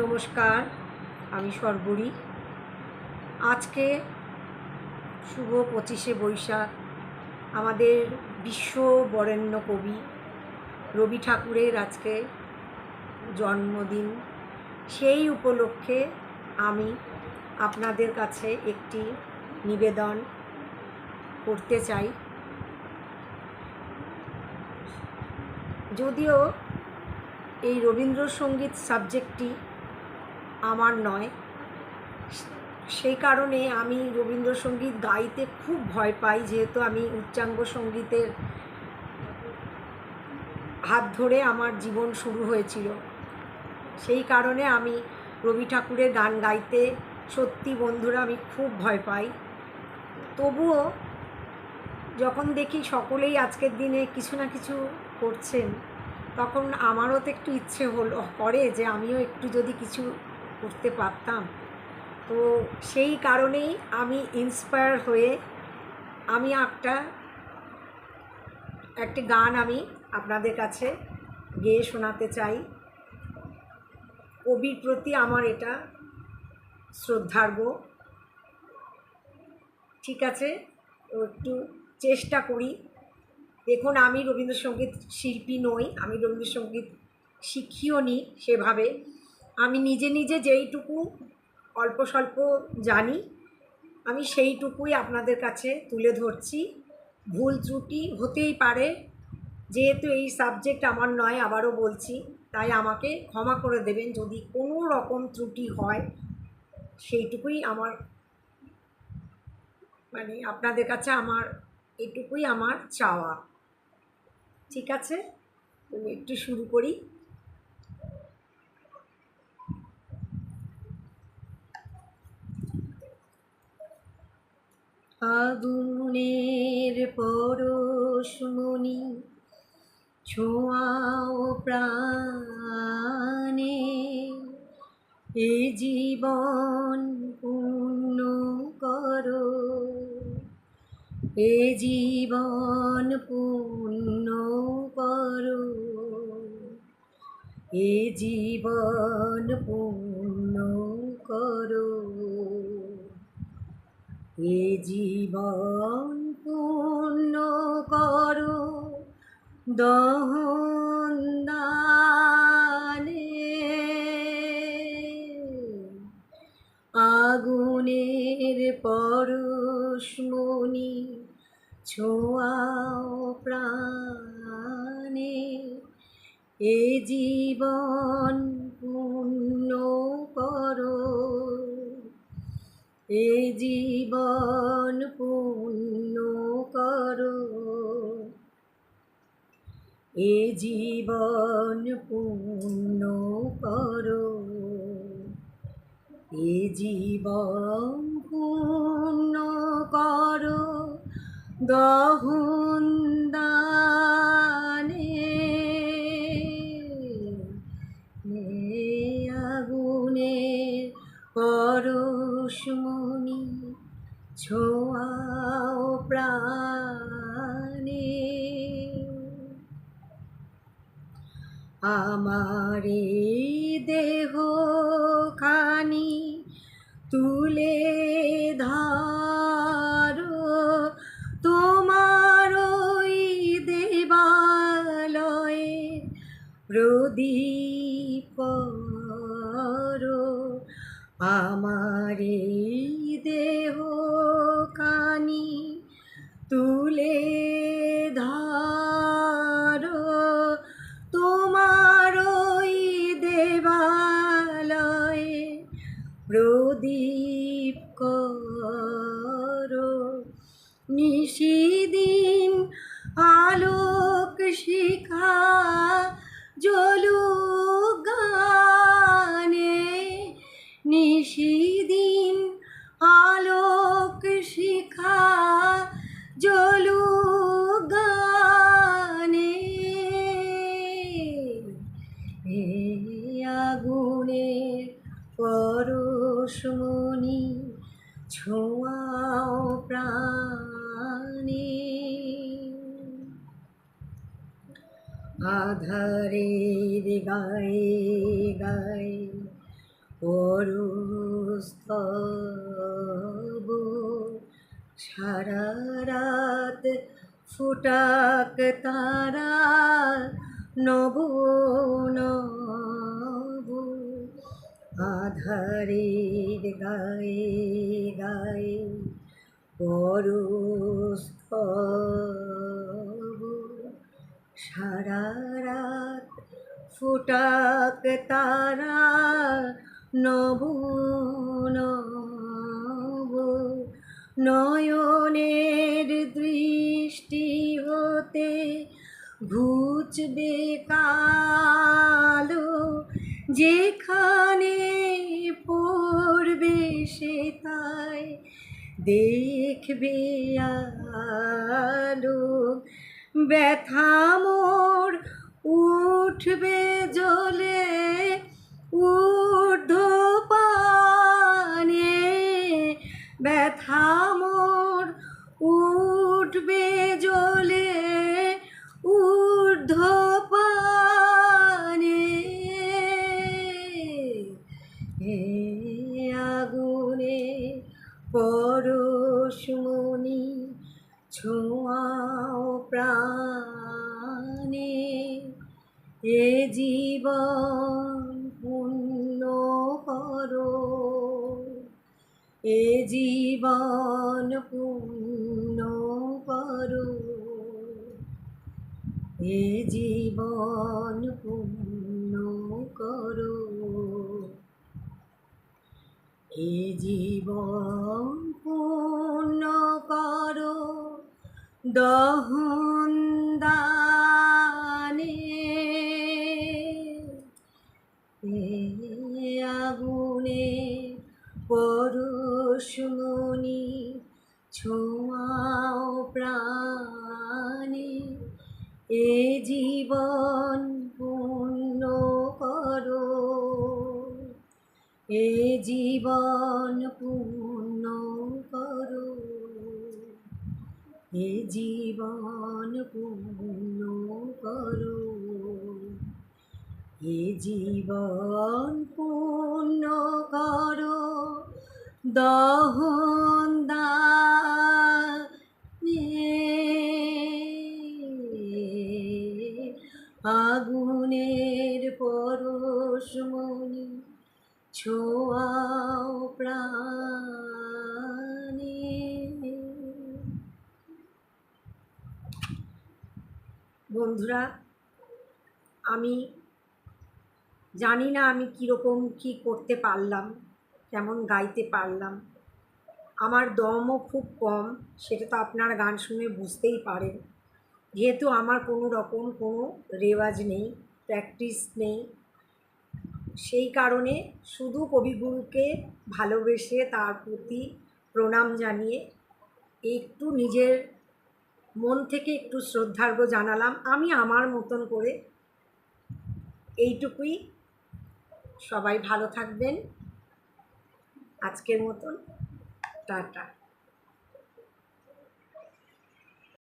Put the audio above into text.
নমস্কার, আমি সর্বরী। আজকে শুভ 25শে বৈশাখ, আমাদের বিশ্ব বরেণ্য কবি রবি ঠাকুরের আজকে জন্মদিন। সেই উপলক্ষে আমি আপনাদের কাছে একটি নিবেদন করতে চাই। যদিও এই রবীন্দ্রসঙ্গীত সাবজেক্টটি আমার নয়, সেই কারণে আমি রবীন্দ্রসঙ্গীত গাইতে খুব ভয় পাই, যেহেতু আমি উচ্চাঙ্গ সঙ্গীতের হাত ধরে আমার জীবন শুরু হয়েছিল। সেই কারণে আমি রবি ঠাকুরের গান গাইতে সত্যি বন্ধুরা আমি খুব ভয় পাই। তবুও যখন দেখি সকলেই আজকের দিনে কিছু না কিছু করছেন, তখন আমারও তো একটু ইচ্ছে করে যে আমিও একটু যদি কিছু করতে পারতাম। তো সেই কারণেই আমি ইন্সপায়ার হয়ে আমি একটি গান আমি আপনাদের কাছে গেয়ে শোনাতে চাই। কবির প্রতি আমার এটা শ্রদ্ধার্ঘ। ঠিক আছে, একটু চেষ্টা করি। দেখুন, আমি রবীন্দ্রসঙ্গীত শিল্পী নই, আমি রবীন্দ্রসঙ্গীত শিখিও নি সেভাবে। আমি নিজে নিজে যেইটুকু অল্প স্বল্প জানি, আমি সেইটুকুই আপনাদের কাছে তুলে ধরছি। ভুল ত্রুটি হতেই পারে, যেহেতু এই সাবজেক্ট আমার নয়, আবারও বলছি, তাই আমাকে ক্ষমা করে দেবেন যদি কোনো রকম ত্রুটি হয়। সেইটুকুই আমার আপনাদের কাছে আমার এটুকুই আমার চাওয়া। ঠিক আছে, তুমি একটু শুরু করি। আগুনের পরশমণি ছোঁয়াও প্রাণে, এ জীবন পূর্ণ করো, এ জীবন পূর্ণ করো, এ জীবন পূর্ণ করো, এ জীবন পূর্ণ করো, দহন দানে আগুনের পরশমণি ছোঁয়াও প্রাণে, এ জীবন পূর্ণ করো, এ জীবন পূর্ণ করো, এ জীবন পূর্ণ করো, এ জীবন পূর্ণ করো, দহন দানে আগুনের পরশমণি ছোঁয়াও প্রাণে। আমার এই দেহ খানি তুলে ধরো, তোমার ওই দেবালয়ে প্রদীপ করো। আমার এই দেহ খানি তুলে ধরো, তোমার ওই দেবালয়ে প্রদীপ করো। নিশিদিন আলোক শিখা জ্বলুক গানে, নিশিদিন আলোক শিখা জ্বলুক গানে, এ আগুনের পরশমণি ছোঁয়াও প্রাণে। আধারের গায়ে গায়ে পরস্তব সারা রাত ফুটাক তারা নব নব আধারের গায়ে গায়ে পরস্তব সারা রাত ফুটাক তারা নব নব নয়নের দৃষ্টি হতে ঘুচবে কালো যেখানে পড়বে সে তাই দেখবে আলো ব্যথা মোর উঠবে জ্বলে ঊর্ধ্বপানে ব্যথা মোর উঠবে জ্বলে ঊর্ধ্বপানে হে আগুনে পরশমণি ছোঁয়াও প্রাণে এ জীবন পূর্ণ করো এ জীবন পূর্ণ করো এ জীবন পূর্ণ করো এ জীবন পূর্ণ করো দহন দানে এ আগুনে পরশমণি ছোঁয়াও প্রাণে এ জীবন পূর্ণ করো এ জীবন পূর্ণ করো এ জীবন পূর্ণ করো এ জীবন পূর্ণ করো দহন দানে আগুনের পরশমণি ছোঁয়াও প্রাণে। বন্ধুরা, আমি জানি না আমি কীরকম কী করতে পারলাম, কেমন গাইতে পারলাম। আমার দমও খুব কম, সেটা তো আপনারা গান শুনে বুঝতেই পারেন। যেহেতু আমার কোনো রকম কোনো রেওয়াজ নেই, প্র্যাকটিস নেই, সেই কারণে শুধু কবিগুরুকে ভালোবেসে তার প্রতি প্রণাম জানিয়ে একটু নিজের মন থেকে একটু শ্রদ্ধার্ঘ্য জানালাম। আমি আমার মতন করে এইটুকুই। সবাই ভালো থাকবেন। আজকের মতন টাটা।